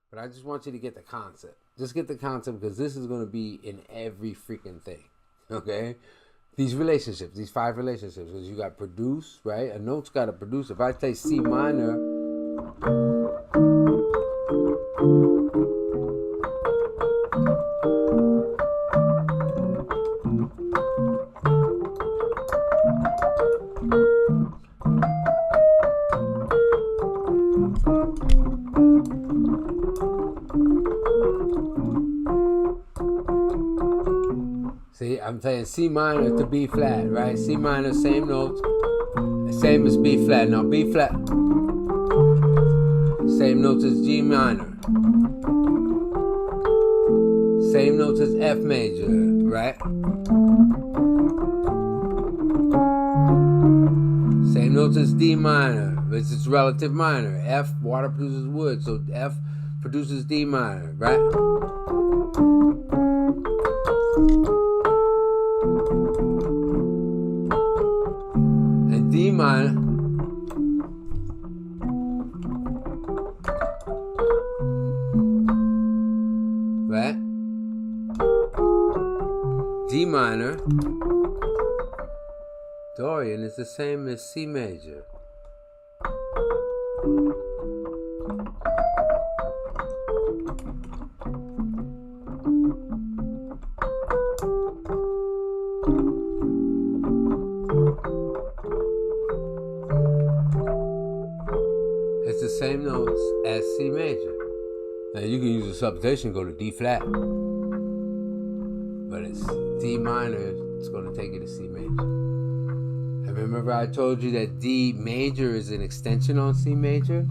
But I just want you to get the concept. Just get the concept, because this is going to be in every freaking thing. Okay? These relationships, these 5 relationships, because you got produce, right? A note's got to produce. If I say C minor, see, I'm saying C minor to B flat, right? C minor, same notes, same as B flat. Now B flat, same notes as G minor, same notes as F major, right? Same notes as D minor, which is relative minor. F, water produces wood, so F produces D minor, right? And D minor, right? D minor, Dorian, is the same as C major. It's the same notes as C major. Now you can use a substitution, go to D flat, but it's D minor, it's going to take you to C major. And remember I told you that D major is an extension on C major?